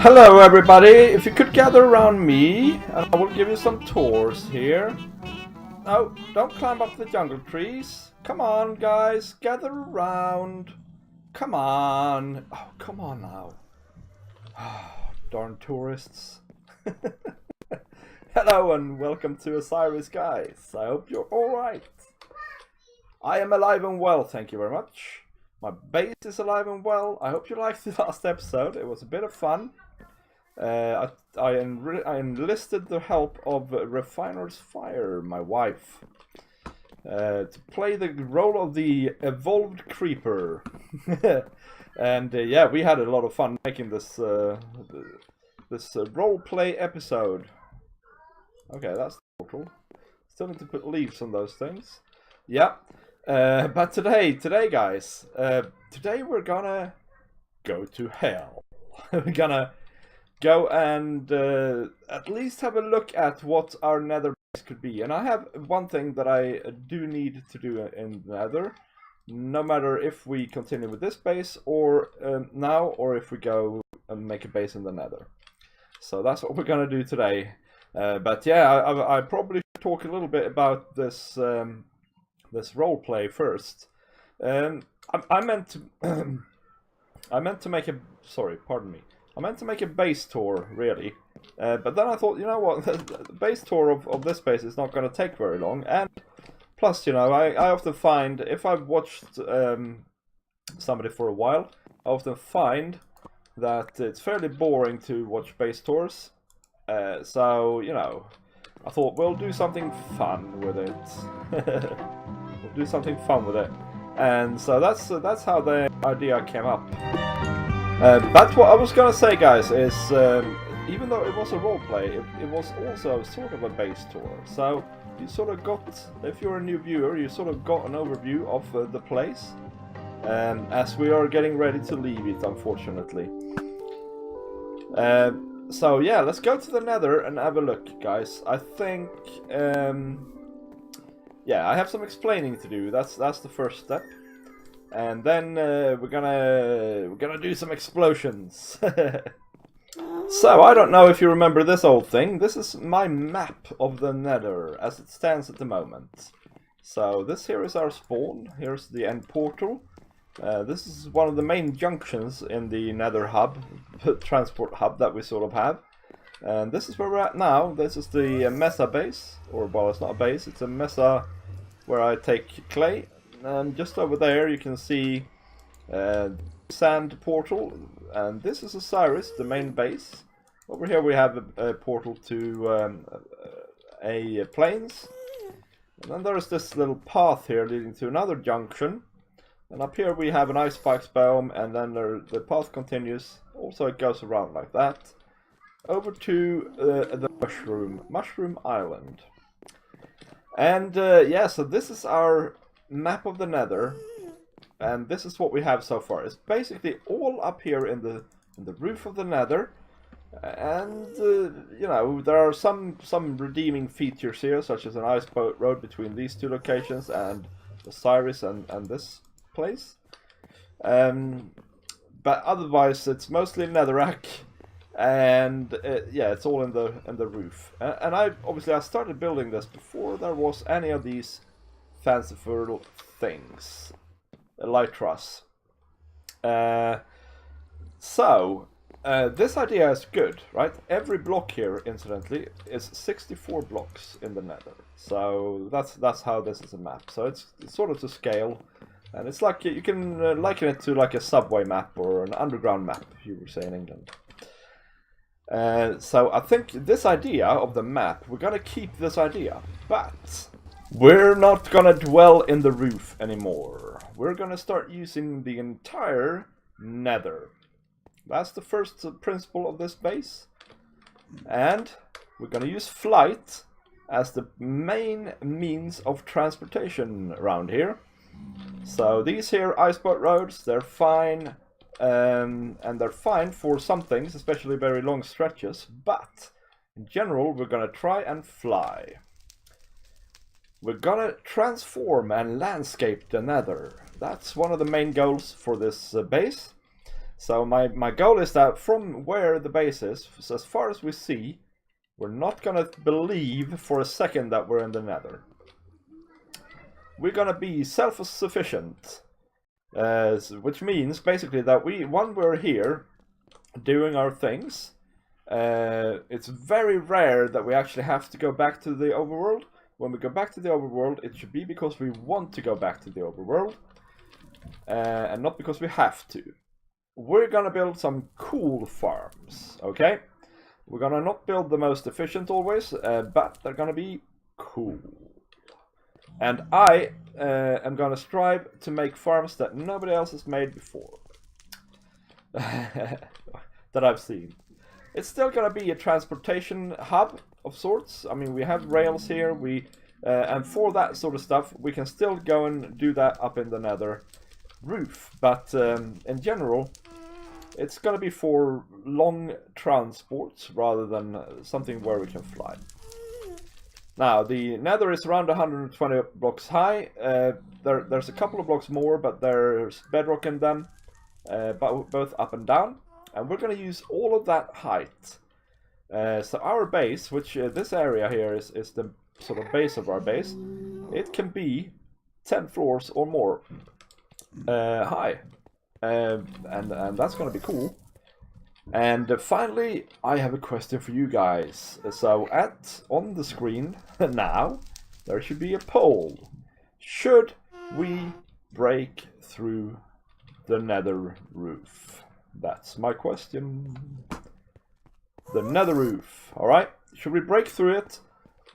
Hello everybody, if you could gather around me, and I will give you some tours here. No, don't climb up the jungle trees. Come on guys, gather around. Come on. Oh, come on now. Oh, darn tourists. Hello and welcome to Osiris guys. I hope you're alright. I am alive and well, thank you very much. My base is alive and well. I hope you liked the last episode, it was a bit of fun. I enlisted the help of Refiner's Fire, my wife, to play the role of the evolved creeper. And yeah, we had a lot of fun making this roleplay episode. Okay, that's the portal. Still need to put leaves on those things. Yeah, but today guys, today we're gonna go to hell. We're gonna go and at least have a look at what our nether base could be. And I have one thing that I do need to do in nether, no matter if we continue with this base or now, or if we go and make a base in the nether. So that's what we're gonna do today. But yeah, I probably should talk a little bit about this this roleplay first. I meant to I meant to make a pardon me. I meant to make a base tour, really, but then I thought, you know what, the base tour of this base is not going to take very long, and plus, you know, I often find, if I've watched somebody for a while, I often find that it's fairly boring to watch base tours, so, you know, I thought we'll do something fun with it. We'll do something fun with it, and so that's how the idea came up. But what I was gonna say, guys, is even though it was a roleplay, it was also sort of a base tour. So you sort of got, if you're a new viewer, you sort of got an overview of the place, as we are getting ready to leave it, unfortunately. So yeah, let's go to the nether and have a look, guys. I think, yeah, I have some explaining to do. That's the first step. And then we're gonna do some explosions. So I don't know if you remember this old thing. This is my map of the nether as it stands at the moment. So this here is our spawn. Here's the end portal. This is one of the main junctions in the nether hub, transport hub that we sort of have. And this is where we're at now. This is the mesa base, or well, it's not a base, it's a mesa where I take clay. And just over there you can see sand portal, and this is Osiris, the main base. Over here we have a portal to a plains, and then there's this little path here leading to another junction, and up here we have an ice spikes biome, and then the path continues, also it goes around like that, over to the mushroom island. And yeah, so this is our map of the nether, and this is what we have so far. It's basically all up here in the roof of the nether, and you know, there are some redeeming features here, such as an ice boat road between these two locations and Osiris and this place, but otherwise it's mostly netherrack, and yeah, it's all in the roof. And I started building this before there was any of these fanciful things, elytras. So this idea is good, right? Every block here, incidentally, is 64 blocks in the nether. So that's how this is a map. So it's sort of to scale, and it's like you can liken it to like a subway map or an underground map, you would say in England. So I think this idea of the map, we're gonna keep this idea, but we're not gonna dwell in the roof anymore. We're gonna start using the entire nether. That's the first principle of this base. And we're gonna use flight as the main means of transportation around here. So these here iceboat roads, they're fine. And they're fine for some things, especially very long stretches. But in general, we're gonna try and fly. We're gonna transform and landscape the nether. That's one of the main goals for this base. So my goal is that from where the base is, so as far as we see, we're not gonna believe for a second that we're in the Nether. We're gonna be self-sufficient, which means basically that when we're here doing our things, it's very rare that we actually have to go back to the overworld. When we go back to the overworld, it should be because we want to go back to the overworld, and not because we have to. We're gonna build some cool farms, okay? We're gonna not build the most efficient always, but they're gonna be cool. And I am gonna strive to make farms that nobody else has made before. That I've seen. It's still gonna be a transportation hub of sorts. I mean, we have rails here, and for that sort of stuff, we can still go and do that up in the Nether roof. But in general, it's gonna be for long transports rather than something where we can fly. Now, the Nether is around 120 blocks high. There's a couple of blocks more, but there's bedrock in them, both up and down. And we're going to use all of that height. So our base, which this area here is the sort of base of our base, it can be 10 floors or more high. And that's going to be cool. And finally, I have a question for you guys. So on the screen now, there should be a poll. Should we break through the Nether roof? That's my question. The Nether roof, all right? Should we break through it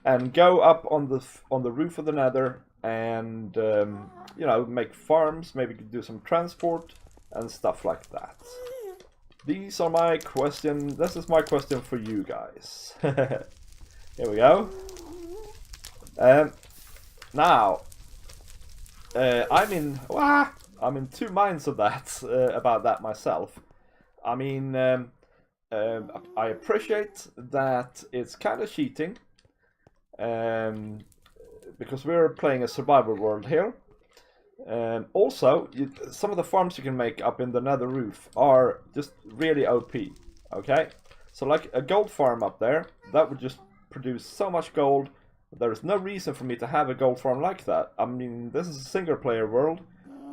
and go up on the roof of the Nether and you know, make farms? Maybe do some transport and stuff like that. These are my questions. This is my question for you guys. Here we go. Now, I'm in two minds of that about that myself. I mean, I appreciate that it's kind of cheating, because we're playing a survival world here. Also, some of the farms you can make up in the Nether roof are just really OP. Okay, so like a gold farm up there, that would just produce so much gold. There is no reason for me to have a gold farm like that. I mean, this is a single player world.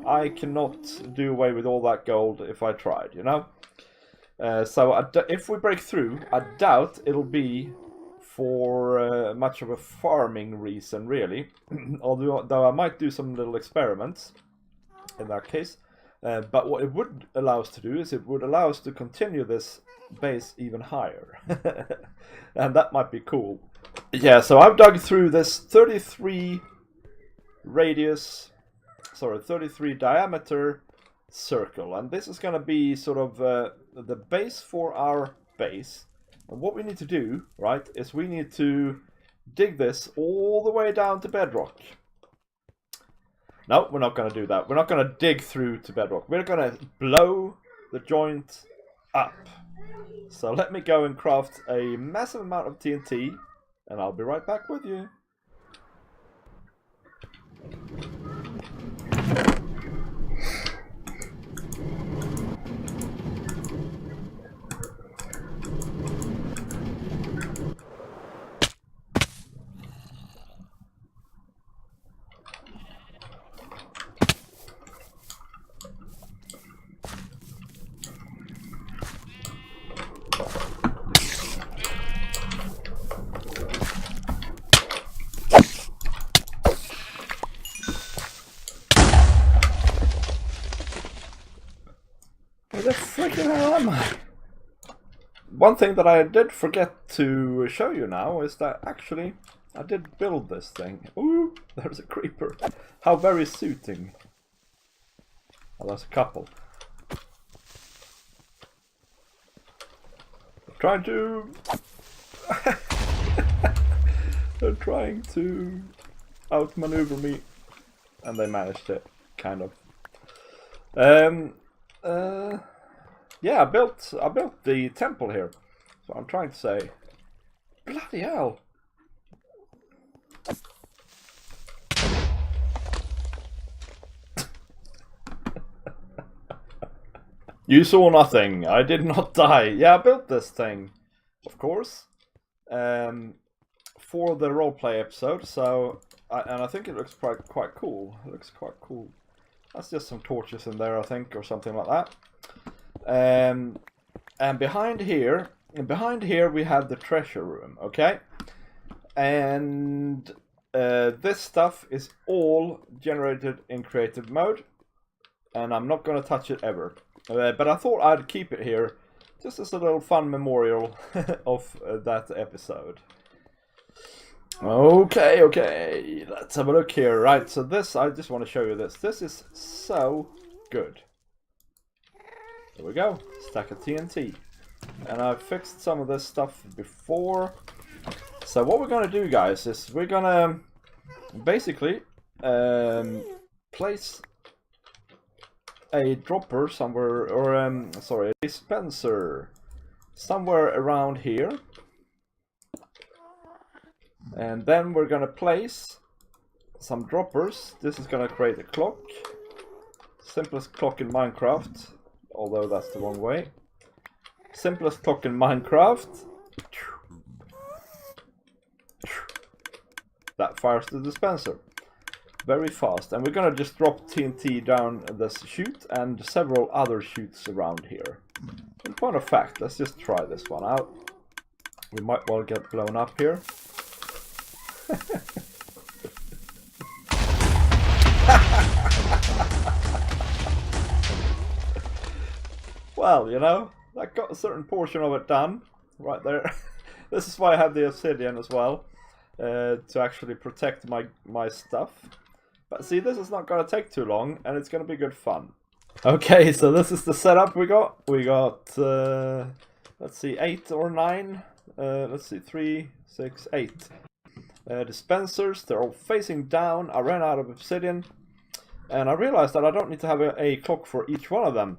I cannot do away with all that gold if I tried, you know? So if we break through, I doubt it'll be for much of a farming reason, really. Although I might do some little experiments in that case. But what it would allow us to do is it would allow us to continue this base even higher. And that might be cool. Yeah, so I've dug through this 33 diameter circle, and this is going to be sort of the base for our base. And what we need to do, right, is we need to dig this all the way down to bedrock. No, we're not going to do that. We're not going to dig through to bedrock. We're going to blow the joint up. So let me go and craft a massive amount of TNT, and I'll be right back with you. Where the freaking hell am I? One thing that I did forget to show you now is that actually I did build this thing. Ooh, there's a creeper. How very suiting. Oh, there's a couple. They're trying to outmaneuver me, and they managed it, kind of. Yeah, I built the temple here. So I'm trying to say, bloody hell. You saw nothing. I did not die. Yeah, I built this thing, of course, for the roleplay episode. So, and I think it looks quite cool. It looks quite cool. That's just some torches in there, I think, or something like that. And behind here we have the treasure room. Okay, and this stuff is all generated in creative mode, and I'm not gonna touch it ever. But I thought I'd keep it here, just as a little fun memorial of that episode. Okay, let's have a look here. Right, so this, I just want to show you this. This is so good. There we go, stack of TNT. And I've fixed some of this stuff before. So what we're going to do, guys, is we're going to basically place a dropper somewhere, or sorry, a dispenser somewhere around here, and then we're gonna place some droppers. This is gonna create a clock, simplest clock in Minecraft, although that's the wrong way. Simplest clock in Minecraft. That fires the dispenser very fast, and we're gonna just drop TNT down this chute and several other chutes around here. In point of fact, let's just try this one out. We might well get blown up here. Well, you know, that got a certain portion of it done right there. This is why I have the obsidian as well, to actually protect my stuff. But see, this is not going to take too long, and it's going to be good fun. Okay, so this is the setup we got. We got, let's see, 8 or 9. Let's see, 3, 6, 8. Dispensers, they're all facing down. I ran out of obsidian, and I realized that I don't need to have a clock for each one of them.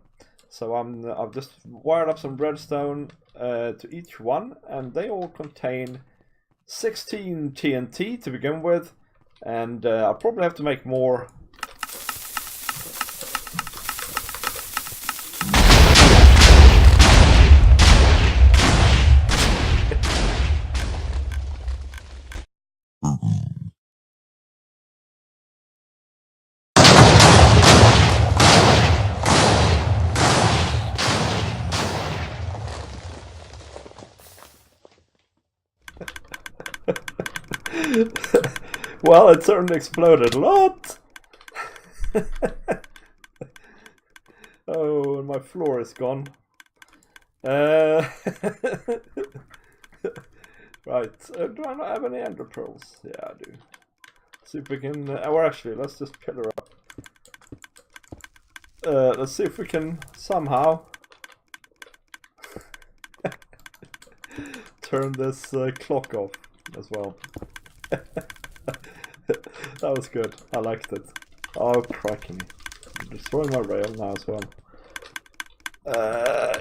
So I've just wired up some redstone to each one, and they all contain 16 TNT to begin with. And I'll probably have to make more. Well, it certainly exploded a lot. Oh, and my floor is gone. Right, do I not have any ender pearls? Yeah, I do. See if we can, or actually, let's just pillar up. Let's see if we can somehow turn this clock off as well. That was good. I liked it. Oh, cracking. I'm destroying my rail now as well.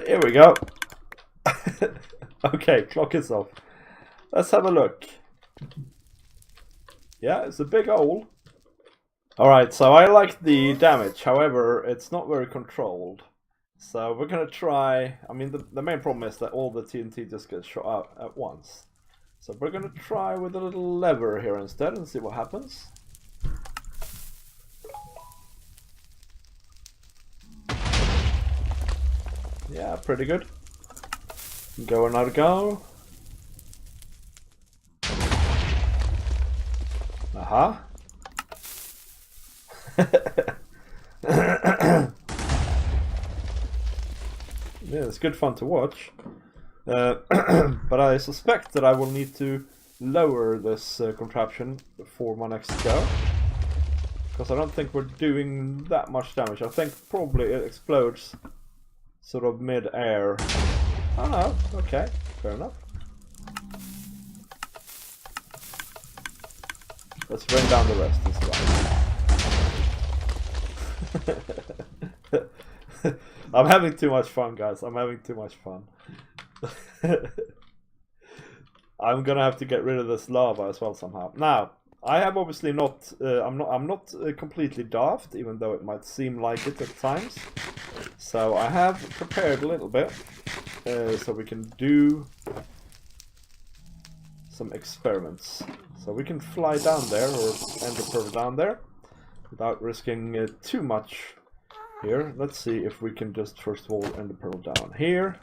Here we go. Okay, clock is off. Let's have a look. Yeah, it's a big hole. Alright, so I like the damage. However, it's not very controlled. So we're gonna try... I mean, the main problem is that all the TNT just gets shot out at once. So we're gonna try with a little lever here instead and see what happens. Yeah, pretty good. Go another go. Aha. Yeah, it's good fun to watch. But I suspect that I will need to lower this contraption before my next go. Because I don't think we're doing that much damage. I think probably it explodes sort of mid-air. Oh no, okay, fair enough. Let's bring down the rest this time. I'm having too much fun, guys. I'm having too much fun. I'm gonna have to get rid of this lava as well somehow. Now, I have obviously not. I'm not completely daft, even though it might seem like it at times. So I have prepared a little bit, so we can do some experiments. So we can fly down there, or ender pearl down there, without risking too much here. Let's see if we can just first of all ender pearl down here.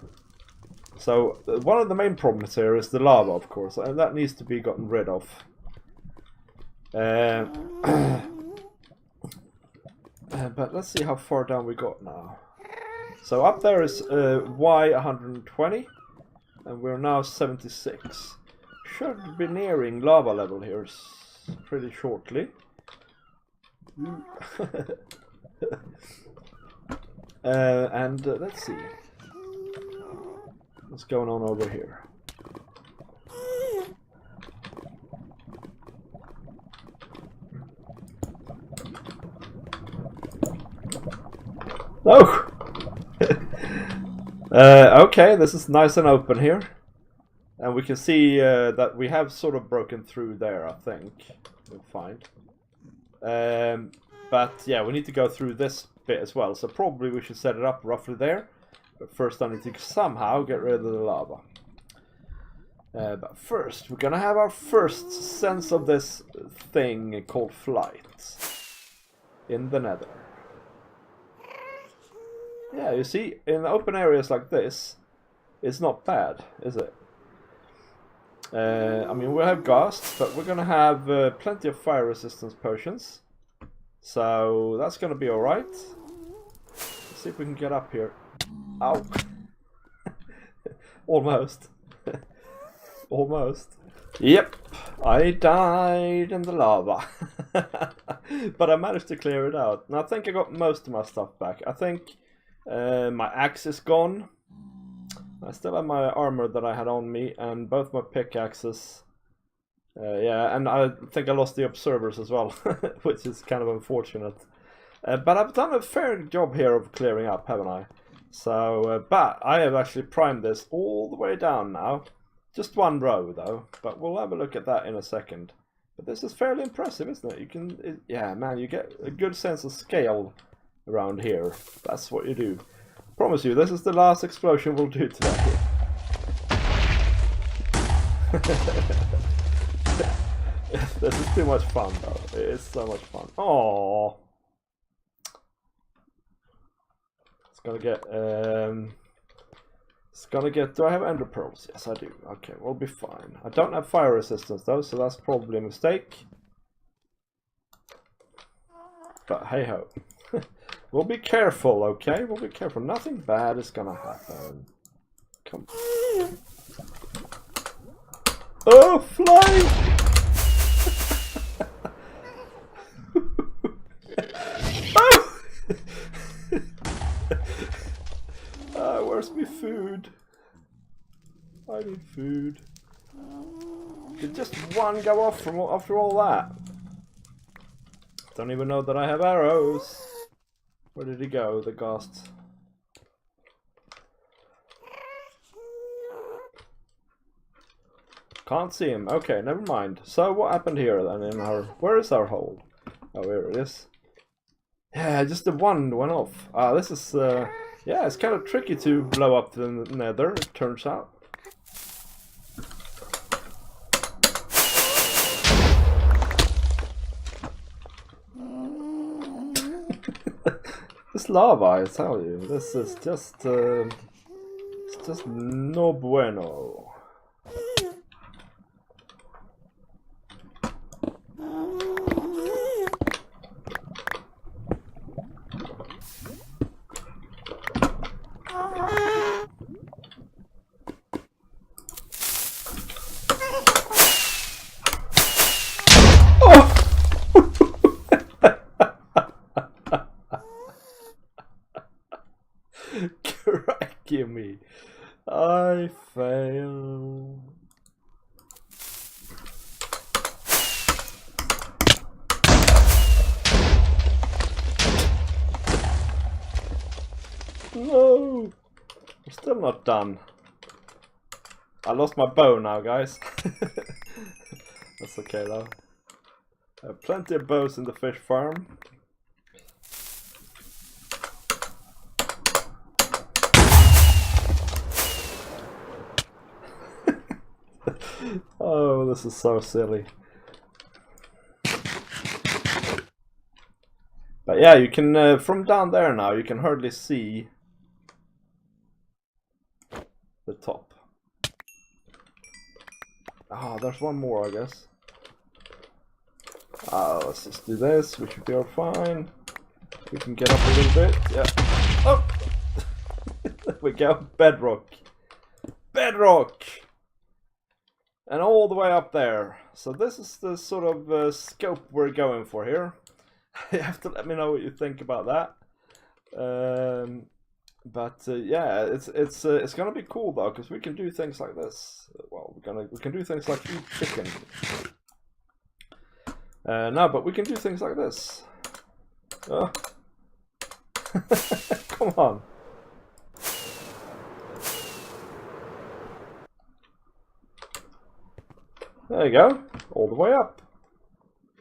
So one of the main problems here is the lava, of course, and that needs to be gotten rid of. But let's see how far down we got now. So up there is Y120, and we're now 76. Should be nearing lava level here pretty shortly. And let's see what's going on over here. Oh! Okay, this is nice and open here. And we can see that we have sort of broken through there, I think. We'll find. But yeah, we need to go through this bit as well. So probably we should set it up roughly there. But first I need to somehow get rid of the lava. But first, we're gonna have our first sense of this thing called flight. In the Nether. Yeah, you see, in open areas like this, it's not bad, is it? I mean, we'll have ghasts, but we're gonna have plenty of fire resistance potions. So that's gonna be alright. Let's see if we can get up here. Ow! Almost. Almost. Yep, I died in the lava. But I managed to clear it out. And I think I got most of my stuff back. I think my axe is gone. I still have my armor that I had on me, and both my pickaxes. Yeah, and I think I lost the observers as well, which is kind of unfortunate. But I've done a fair job here of clearing up, haven't I? So, but I have actually primed this all the way down now. Just one row though, but we'll have a look at that in a second. But this is fairly impressive, isn't it? You can, yeah, man, you get a good sense of scale around here. That's what you do. Promise you, this is the last explosion we'll do today. This is too much fun though. It is so much fun. Aww. It's gonna get do I have ender pearls? Yes I do. Okay, we'll be fine. I don't have fire resistance though, so that's probably a mistake. But hey ho. We'll be careful, okay? We'll be careful. Nothing bad is gonna happen. Come on. Oh, fly! Oh! Where's my food? I need food. Did just one go off from after all that? Don't even know that I have arrows. Where did he go, the ghost? Can't see him. Okay, never mind. So what happened here then in our... Where is our hole? Oh, here it is. Yeah, just the one went off. Ah, this is... yeah, it's kind of tricky to blow up the nether, it turns out. This lava, I tell you, this is just, it's just no bueno. Cracky me. I fail. No! I'm still not done. I lost my bow now, guys. That's okay though. Plenty of bows in the fish farm. Oh, this is so silly. But yeah, you can, from down there now, you can hardly see the top. Ah, there's one more, I guess. Let's just do this, we should be all fine. We can get up a little bit, yeah. Oh! There we go, bedrock. Bedrock! And all the way up there. So this is the sort of scope we're going for here. You have to let me know what you think about that. Yeah, it's gonna be cool though, because we can do things like this. Well, we can do things like eat chicken. No, but we can do things like this. Oh. Come on. There you go. All the way up.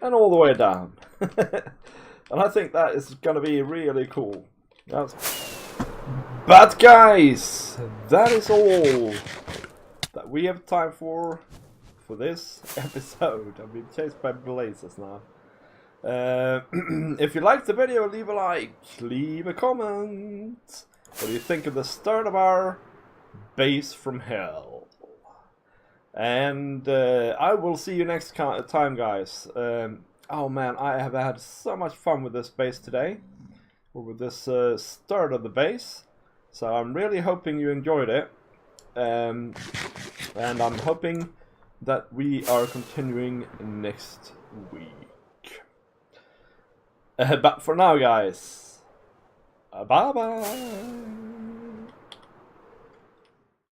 And all the way down. And I think that is going to be really cool. But guys, that is all that we have time for this episode. I'm being chased by blazes now. If you liked the video, leave a like, leave a comment. What do you think of the start of our base from hell? And I will see you next time, guys. Oh man, I have had so much fun with this base today, or with this start of the base. So I'm really hoping you enjoyed it, and I'm hoping that we are continuing next week. But for now, guys, bye bye.